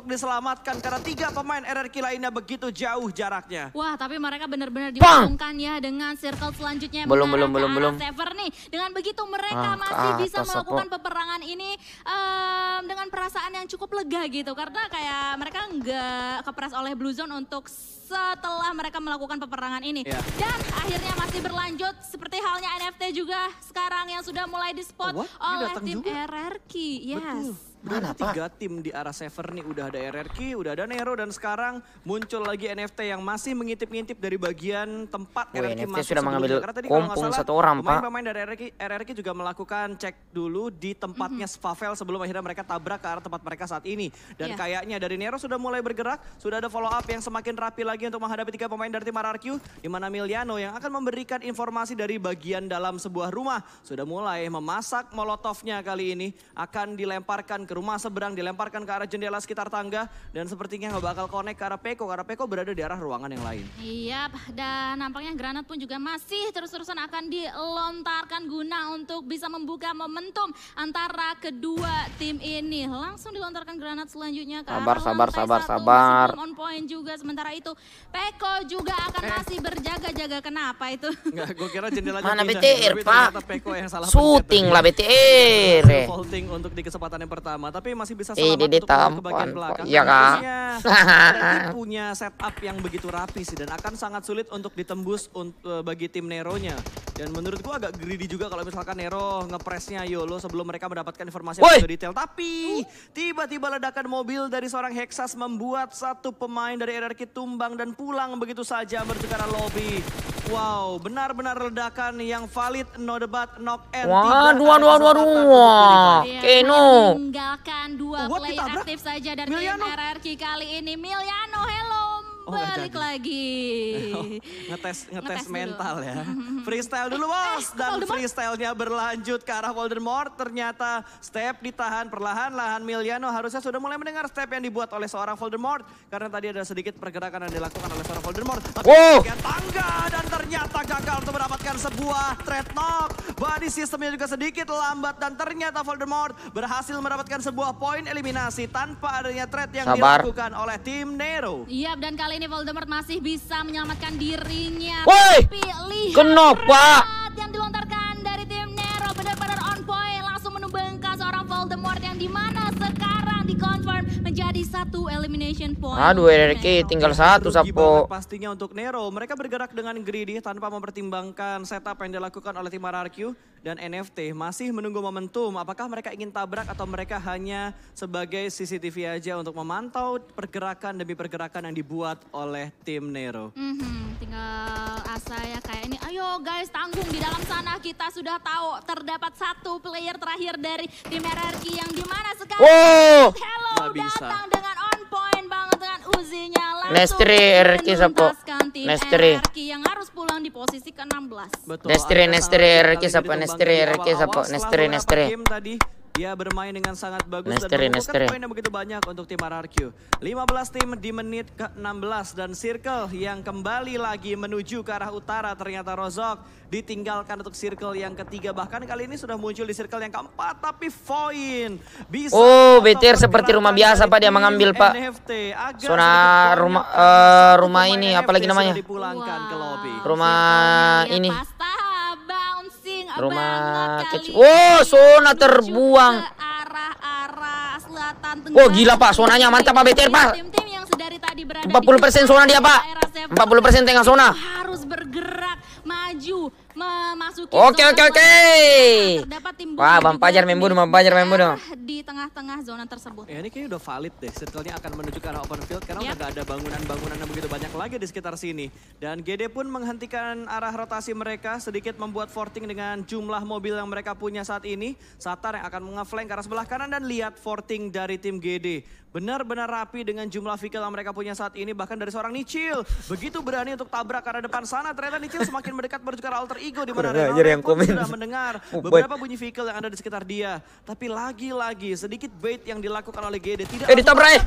diselamatkan karena 3 pemain RRQ lainnya begitu jauh jaraknya. Wah, tapi mereka benar-benar diuntungkan ya dengan circle selanjutnya yang belum Sever nih. Dengan begitu mereka masih bisa melakukan peperangan ini dengan perasaan yang cukup lega gitu. Karena kayak mereka nggak kepres oleh Blue Zone untuk setelah mereka melakukan peperangan ini. Dan akhirnya masih berlanjut seperti halnya NFT juga sekarang yang sudah mulai di-spot oleh tim RRQ. Yes. Berarti 3 tim di arah Sever nih, udah ada RRQ, udah ada Nero, dan sekarang muncul lagi NFT yang masih mengintip-ngintip dari bagian tempat RRQ NFT masuk sudah mengambil kompung 1 orang, Pak. Pemain-pemain dari RRQ juga melakukan cek dulu di tempatnya Spavel sebelum akhirnya mereka tabrak ke arah tempat mereka saat ini. Dan kayaknya dari Nero sudah mulai bergerak, sudah ada follow up yang semakin rapi lagi untuk menghadapi 3 pemain dari tim RRQ, di mana Miliano yang akan memberikan informasi dari bagian dalam sebuah rumah sudah mulai memasak molotovnya kali ini, akan dilemparkan ke rumah seberang, dilemparkan ke arah jendela sekitar tangga, dan sepertinya nggak bakal connect ke arah Peko karena Peko berada di arah ruangan yang lain. Iya, dan nampaknya granat pun juga masih terus-terusan akan dilontarkan guna untuk bisa membuka momentum antara kedua tim ini. Langsung dilontarkan granat selanjutnya ke arah sabar. On point juga, sementara itu Peko juga akan masih berjaga-jaga. Kenapa itu? Enggak, gue kira jendelanya mana pindah, BTR, Pak? Peko yang salah Shooting lah BTR. Vaulting untuk di kesempatan yang pertama, tapi masih bisa selamat untuk ke bagian belakang. Iya kak. Punya setup yang begitu rapi sih, dan akan sangat sulit untuk ditembus bagi tim Nero-nya. Dan menurut gua agak greedy juga kalau misalkan Nero ngepresnya YOLO sebelum mereka mendapatkan informasi yang lebih detail. Tapi tiba-tiba ledakan mobil dari seorang Hexas membuat 1 pemain dari RRQ tumbang dan pulang begitu saja menuju ke arah lobby. Wow, benar-benar ledakan yang valid, no debat, knock and waduh. Keno. Meninggalkan 2 player aktif saja dari tim RRQ kali ini. Miliano, hello. Balik lagi. Ngetes mental ya. Freestyle dulu bos. Dan freestylenya berlanjut ke arah Voldemort. Ternyata step ditahan perlahan-lahan. Miliano harusnya sudah mulai mendengar step yang dibuat oleh seorang Voldemort. Karena tadi ada sedikit pergerakan yang dilakukan oleh seorang Voldemort. Tapi bagian tangga dan ternyata gagal untuk mendapatkan sebuah threat knock. Body sistemnya juga sedikit lambat. Dan ternyata Voldemort berhasil mendapatkan sebuah poin eliminasi tanpa adanya threat yang dilakukan oleh tim Nero. Iya, dan kali ini Voldemort masih bisa menyelamatkan dirinya. Tapi kenapa yang dilontarkan dari tim Nero benar-benar on point, langsung menumbangkan seorang Voldemort yang dimana sekarang dikonfirm menjadi 1 elimination point. Aduh, RRQ tinggal 1 Sapo. Pastinya untuk Nero, mereka bergerak dengan greedy tanpa mempertimbangkan setup yang dilakukan oleh tim RRQ. Dan NFT masih menunggu momentum, apakah mereka ingin tabrak atau mereka hanya sebagai CCTV aja untuk memantau pergerakan demi pergerakan yang dibuat oleh tim Nero. Tinggal asa ya kayak ini, ayo guys tanggung di dalam sana, kita sudah tahu terdapat 1 player terakhir dari tim RRQ yang dimana sekarang hello datang dengan on point banget dengan Uzinya langsung menuntaskan tim RRQ yang harus pulang di posisi ke-16. Nestri RRQ siapa? Nestri. Tadi dia bermain dengan sangat bagus dan membukukan poin yang begitu banyak untuk tim RRQ. 15 tim di menit ke-16 dan Circle yang kembali lagi menuju ke arah utara. Ternyata Rozok ditinggalkan untuk Circle yang ketiga. Bahkan kali ini sudah muncul di Circle yang keempat, tapi Voin bisa. BTR seperti rumah biasa Pak, dia mengambil Pak. Zona rumah ini apalagi namanya? Dipulangkan ke lobby. Rumah ini. Rumah kecil. Zona terbuang. Ke arah selatan tengah. Gila Pak, zonanya mantap Pak BTR Pak. Tim-tim yang sedari tadi berada 40% zona dia Pak. 40% tengah zona. Harus bergerak maju memasuki Oke. Wah, Bang Pajar main bodoh. Di tengah-tengah zona tersebut. Ya ini kayaknya udah valid deh. Circle-nya akan menuju ke arah open field karena udah gak ada bangunan-bangunan yang begitu banyak lagi di sekitar sini. Dan GD pun menghentikan arah rotasi mereka, sedikit membuat forting dengan jumlah mobil yang mereka punya saat ini. Satar yang akan nge-flank ke arah sebelah kanan dan lihat forting dari tim GD. Benar-benar rapi dengan jumlah vehicle yang mereka punya saat ini, bahkan dari seorang Nichil. Begitu berani untuk tabrak ke arah depan sana, ternyata Nichil semakin mendekat menuju ke arah alter ego di mana Ronaldo pun sudah mendengar beberapa bunyi vehicle yang ada di sekitar dia. Tapi lagi-lagi sedikit bait yang dilakukan oleh GD tidak ditabrak.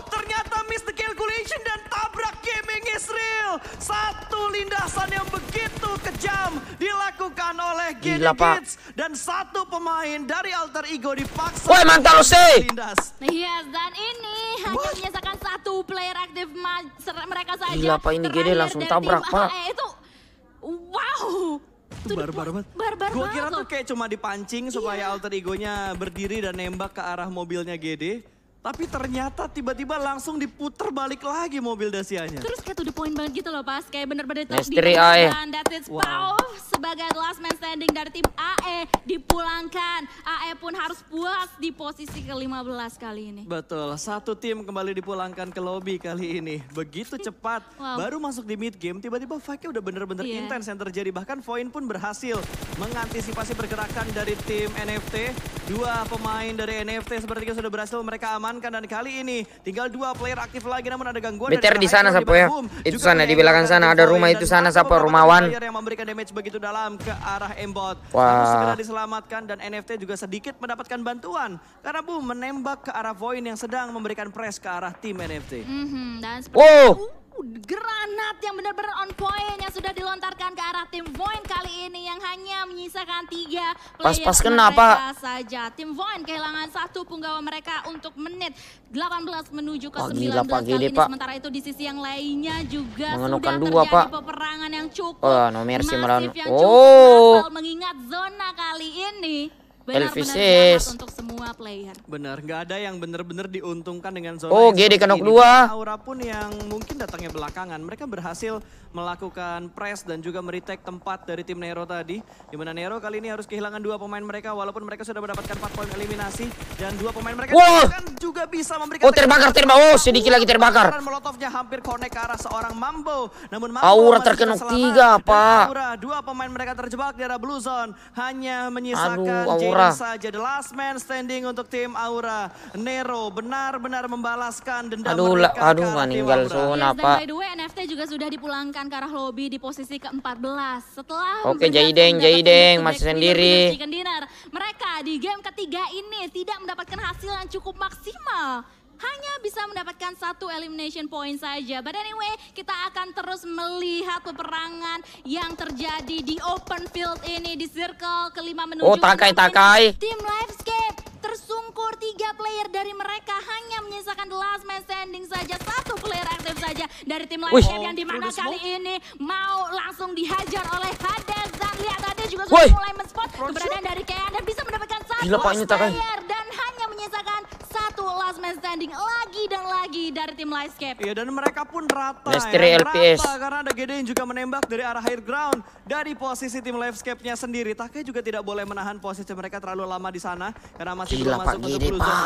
Ternyata miss the calculation dan tabrak gaming Israel. Satu lindasan yang begitu kejam dilakukan dilakukan oleh Gila, Pak. Kids. Dan satu pemain dari Alter Ego dipaksa. Woi, mantap lu sih. Yes, dan ini hanya menyisakan satu player aktif mereka saja. Gila, Pak, ini GD langsung tabrak, Pak. Itu, wow. Itu barbar banget. Gue kira tuh kayak cuma dipancing supaya Alter Egonya berdiri dan nembak ke arah mobilnya GD. Tapi ternyata tiba-tiba langsung diputer balik lagi mobil Dacianya. Terus kayak to the point banget gitu loh pas. Kayak bener-bener Misteri AE. dan that's it. Wow. Sebagai last man standing dari tim AE dipulangkan. AE pun harus puas di posisi ke-15 kali ini. Betul, satu tim kembali dipulangkan ke lobby kali ini. Begitu cepat, baru masuk di mid game, tiba-tiba fight-nya udah bener-bener intens yang terjadi. Bahkan Voin pun berhasil mengantisipasi pergerakan dari tim NFT. Dua pemain dari NFT sepertinya sudah berhasil mereka amankan. Dan kali ini tinggal dua player aktif lagi, namun ada gangguan. BTR di sana Sapo ya. Itu sana di belakang sana ada rumah itu sana Sapo, rumah Wan. Yang memberikan damage begitu dalam ke arah Embot. Wah. Harus segera diselamatkan dan NFT juga sedikit mendapatkan bantuan. Karena menembak ke arah Voin yang sedang memberikan press ke arah tim NFT. Dan seperti granat yang benar-benar on point yang sudah dilontarkan ke arah tim Voin kali ini yang hanya menyisakan 3 player pas kenapa saja. Tim Voin kehilangan satu punggawa mereka untuk menit 18 menuju ke 19 gila, Pak, kali ini. Pak. Sementara itu di sisi yang lainnya juga mengenukan sudah dua, terjadi Pak. peperangan yang cukup No mercy melawan. masif yang cukup mengingat zona kali ini. Benar-benar jahat untuk semua player. Benar, nggak ada yang benar-benar diuntungkan dengan zona. GD kenok 2. Aura pun yang mungkin datangnya belakangan. Mereka berhasil melakukan press dan juga meretake tempat dari tim Nero tadi. Dimana Nero kali ini harus kehilangan 2 pemain mereka walaupun mereka sudah mendapatkan 4 poin eliminasi. Dan 2 pemain mereka juga bisa memberikan... terbakar. Sedikit lagi terbakar. Molotovnya hampir connect ke arah seorang Mambo. Namun Mambo Aura terkenok 3, Pak. Aura, 2 pemain mereka terjebak di arah Blue Zone. Hanya menyisakan saja the last man standing untuk tim Aura. Nero benar-benar membalaskan dendam mereka. Nggak ninggal zona, Pak. Dan by the way NFT juga sudah dipulangkan ke arah lobby di posisi ke-14. Setelah Jaideng masih sendiri. Mereka di game ketiga ini tidak mendapatkan hasil yang cukup maksimal. Hanya bisa mendapatkan 1 elimination point saja. But anyway, kita akan terus melihat peperangan yang terjadi di open field ini di circle ke-5 menuju Takai. Tim Livescape tersungkur 3 player dari mereka hanya menyisakan the last man standing saja. 1 player aktif saja dari tim Livescape yang dimana kali ini mau langsung dihajar oleh Hades. Dan lihat tadi juga sudah mulai men-spot keberadaan dari Kean dan bisa mendapatkan 1 player dan hanya menyisakan 1 last man standing lagi dan lagi dari tim Livescape. Iya, dan mereka pun rata LPS. Karena ada GD yang juga menembak dari arah high ground. Dari posisi tim Livescape-nya sendiri. Takai juga tidak boleh menahan posisi mereka terlalu lama di sana. Karena masih belum masuk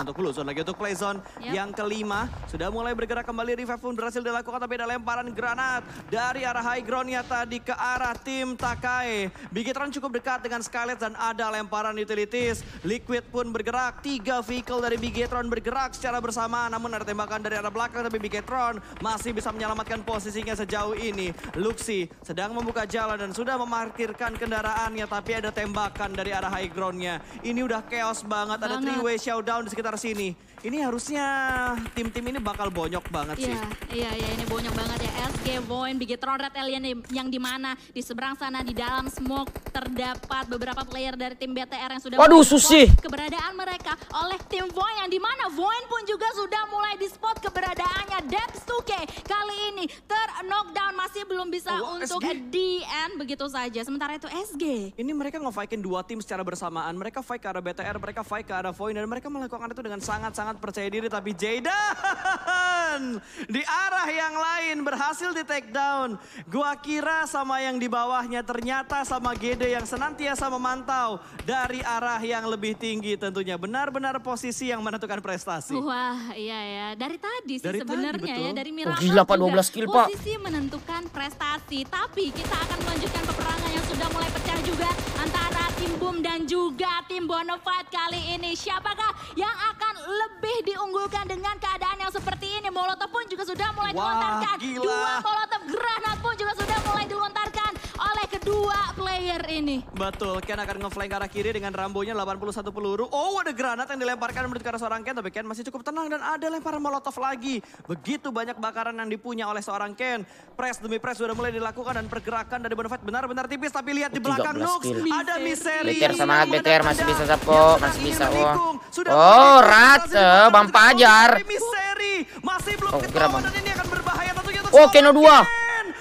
untuk Blue Zone. Lagi untuk Play Zone yang kelima. Sudah mulai bergerak kembali. Revive pun berhasil dilakukan tapi ada lemparan granat. Dari arah high ground-nya tadi ke arah tim Takai. Bigetron cukup dekat dengan Skylet dan ada lemparan utilities. Liquid pun bergerak. 3 vehicle dari Bigetron bergerak secara bersama, namun ada tembakan dari arah belakang tapi Bigetron masih bisa menyelamatkan posisinya sejauh ini. Luxi sedang membuka jalan dan sudah memarkirkan kendaraannya tapi ada tembakan dari arah high ground-nya. Ini udah chaos banget, ada 3-way showdown di sekitar sini. Ini harusnya tim-tim ini bakal bonyok banget sih. Iya, ini bonyok banget ya. SG, Voin, Bigetron, Red Alien yang dimana di seberang sana di dalam smoke terdapat beberapa player dari tim BTR yang sudah keberadaan mereka oleh tim Voin yang dimana Voin pun juga sudah mulai di spot keberadaannya. Depth 2K kali ini ter-knockdown masih belum bisa untuk di end begitu saja. Sementara itu SG. Ini mereka nge-fight-in 2 tim secara bersamaan. Mereka fight ke arah BTR, mereka fight ke arah Voin dan mereka melakukan itu dengan sangat percaya diri. Tapi Jayden di arah yang lain berhasil di take down. Gua kira sama yang di bawahnya, ternyata sama GD yang senantiasa memantau dari arah yang lebih tinggi tentunya. Benar-benar posisi yang menentukan prestasi. Wah, iya ya. Dari tadi sih sebenarnya ya, dari Miracle gila Pak, 12 kill Pak. Posisi menentukan prestasi. Tapi kita akan melanjutkan peperangan yang sudah mulai pecah juga antara tim Boom dan juga tim Bonafide kali ini. Siapakah yang akan lebih diunggulkan dengan keadaan yang seperti ini? Molotov pun juga sudah mulai dilontarkan. 2 molotov granat pun juga sudah mulai dilontarkan oleh kedua player player ini. Betul, Ken akan nge-flank ke arah kiri dengan Rambonya 81 peluru. Oh, ada granat yang dilemparkan menuju ke arah seorang Ken, tapi Ken masih cukup tenang dan ada lemparan molotov lagi. Begitu banyak bakaran yang dipunya oleh seorang Ken. Press demi press sudah mulai dilakukan dan pergerakan dari Bonafide benar-benar tipis, tapi lihat di belakang Nux ada Misery. BTR semangat, BTR masih bisa Sapo, masih bisa. Oh, Rat, Bang Pajar. Misery masih belum ketahuan dan ini akan berbahaya tentunya untuk Keno 2.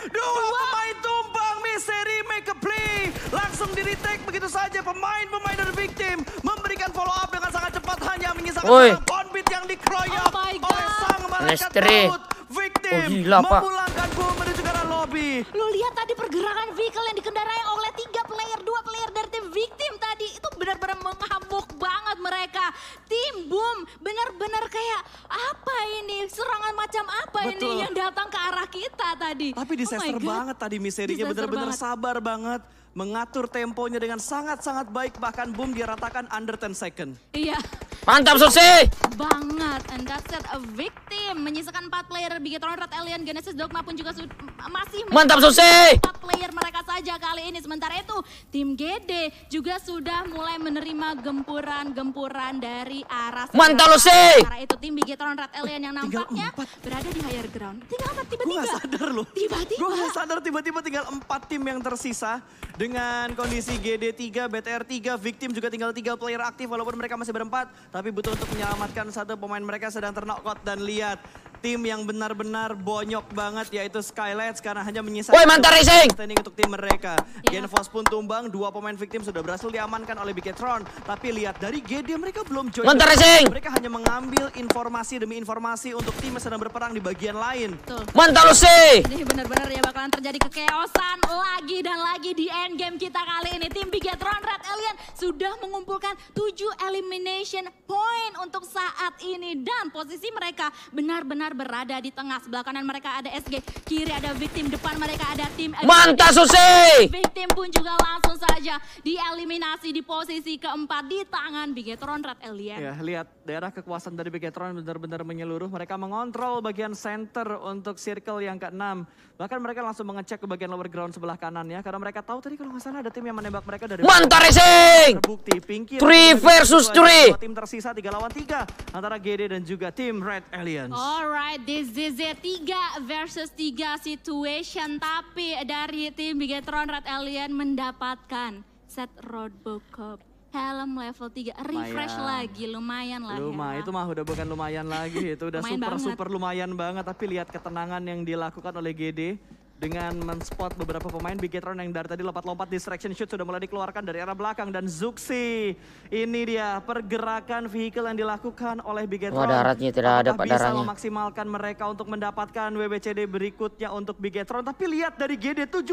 Dua pemain tumbang, Misery make a play. Langsung di-retake begitu saja pemain-pemain dari Victim. Memberikan follow up dengan sangat cepat hanya menyisakan Bonbit yang dikeroyok oleh sang malaikat laut. Victim memulangkan boom menuju ke arah lobby. Lo lihat tadi pergerakan vehicle yang dikendarai oleh 2 player dari tim Victim tadi. Itu benar-benar mengamuk banget mereka. Tim Boom benar-benar kayak apa ini? Serangan macam apa ini yang datang ke arah kita tadi? Tapi disaster banget tadi Misery-nya, benar-benar sabar banget. Mengatur temponya dengan sangat-sangat baik. Bahkan Boom diratakan under 10 second. Iya. Mantap Susi. Banget. And that's it, a Victim. Menyisakan 4 player, Bigetron, Red Alien, Genesis, Dogma pun juga masih mantap Susi. 4 player mereka saja kali ini. Sementara itu tim GD juga sudah mulai menerima gempuran-gempuran dari arah mantap Susi. Sementara itu tim Bigetron, Red Alien yang nampaknya berada di higher ground. Tinggal 4 tiba-tiba. Gue gak sadar loh. Tiba-tiba. Gue gak sadar tiba-tiba tinggal 4 tim yang tersisa. Dengan kondisi GD 3, BTR 3, Victim juga tinggal 3 player aktif walaupun mereka masih berempat. Tapi butuh untuk menyelamatkan satu pemain mereka sedang terknockout. Dan lihat tim yang benar-benar bonyok banget yaitu Skylights karena hanya menyisakan mantap racing standing untuk tim mereka. Genfos pun tumbang, 2 pemain Victim sudah berhasil diamankan oleh Bigetron. Tapi lihat dari GD mereka belum join. Mantap racing. Mereka hanya mengambil informasi demi informasi untuk tim yang sedang berperang di bagian lain. Mantap Lucy. Ini benar-benar ya bakalan terjadi kekeosan lagi dan lagi di end game kita kali ini. Tim Bigetron Red Alien sudah mengumpulkan 7 elimination point untuk saat ini. Dan posisi mereka benar-benar berada di tengah. Sebelah kanan mereka ada SG, kiri ada Victim, depan mereka ada tim mantap Susi. Victim pun juga langsung saja dieliminasi di posisi keempat di tangan Bigetron Red Alien. Ya, lihat daerah kekuasaan dari Bigetron benar-benar menyeluruh. Mereka mengontrol bagian center untuk circle yang ke-6. Bahkan mereka langsung mengecek ke bagian lower ground sebelah kanan ya. Karena mereka tahu tadi kalau nggak salah ada tim yang menembak mereka dari mantap racing. Terbukti Pinky 3 versus 3. Tim tersisa 3 lawan 3 antara GD dan juga tim Red Aliens. Alright, this is it. 3 versus 3 situation. Tapi dari tim Bigetron Red Alien mendapatkan set roadbook cup. Helm level 3, refresh lagi, lumayan lah. Lumayan, itu mah udah bukan lumayan lagi, itu udah super lumayan banget. Tapi lihat ketenangan yang dilakukan oleh GD dengan men-spot beberapa pemain Bigetron yang dari tadi lompat-lompat distraction shoot sudah mulai dikeluarkan dari arah belakang. Dan Zuxi, ini dia pergerakan vehicle yang dilakukan oleh Bigetron. Daratnya tidak ada Pak bisa darahnya. memaksimalkan mereka untuk mendapatkan WBCD berikutnya untuk Bigetron. Tapi lihat dari GD 17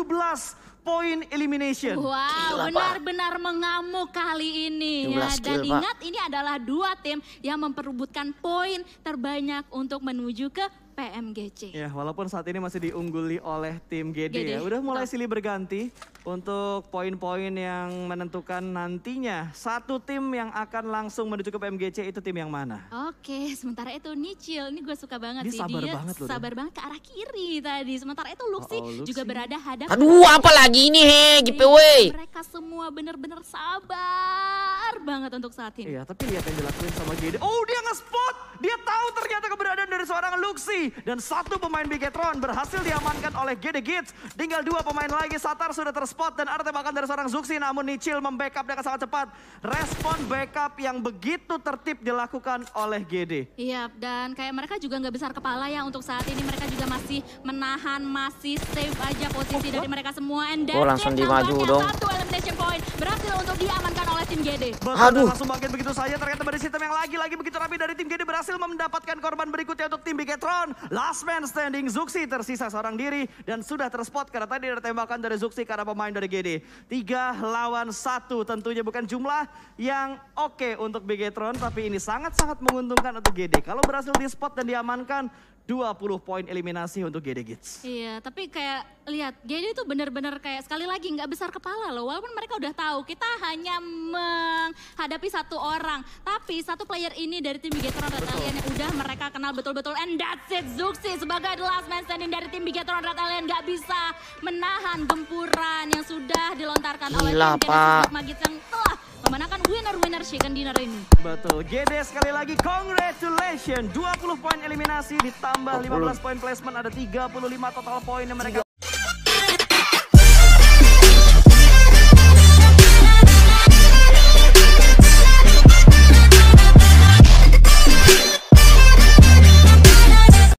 poin elimination. Wow, benar-benar mengamuk kali ini. Ya. Dan ingat ini adalah 2 tim yang memperebutkan poin terbanyak untuk menuju ke PMGC. Ya, walaupun saat ini masih diungguli oleh tim GD ya. Udah mulai silih berganti untuk poin-poin yang menentukan nantinya. Satu tim yang akan langsung menuju ke PMGC itu tim yang mana? Oke, sementara itu Nichil, ini gue suka banget sih. Sabar dia banget loh, sabar banget ke arah kiri tadi. Sementara itu Luxi juga berada hadap. Aduh, apa lagi ini GPW? Mereka semua benar-benar sabar banget untuk saat ini. Iya, tapi lihat yang dilakuin sama GD. Oh, dia nge-spot. Dia tahu ternyata keberadaan dari seorang Luxi. Dan 1 pemain Bigetron berhasil diamankan oleh GD Gits. Tinggal 2 pemain lagi, Satar sudah terspot dan ada tembakan dari seorang Zuxi. Namun Nichil membackup dengan sangat cepat. Respon backup yang begitu tertib dilakukan oleh GD. Iya, dan kayak mereka juga nggak besar kepala ya untuk saat ini. Mereka juga masih menahan, masih save aja posisi dari mereka semua. And langsung dimaju dong. 1 elimination point berhasil untuk diamankan oleh tim GD. Aduh, langsung bangkit begitu saja. Ternyata dari sistem yang lagi-lagi begitu rapi dari tim GD berhasil mendapatkan korban berikutnya untuk tim Bigetron. Last man standing, Zuxi tersisa seorang diri dan sudah terspot karena tadi ada tembakan dari Zuxi karena pemain dari GD. 3 lawan 1, tentunya bukan jumlah yang oke untuk Bigetron, tapi ini sangat-sangat menguntungkan untuk GD. Kalau berhasil di spot dan diamankan, 20 poin eliminasi untuk GD Gits. Iya, tapi kayak lihat GD itu benar-benar kayak sekali lagi nggak besar kepala loh. Walaupun mereka udah tahu kita hanya menghadapi satu orang, tapi satu player ini dari tim Bigetron Red Alien yang udah mereka kenal betul-betul. And that's it, Zuxi sebagai the last man standing dari tim Bigetron Red Alien nggak bisa menahan gempuran yang sudah dilontarkan oleh tim Genesis Magits yang telah memenangkan winner chicken dinner ini. Betul, GD sekali lagi congratulations. 20 poin eliminasi ditambah 15 poin placement, ada 35 total poin yang mereka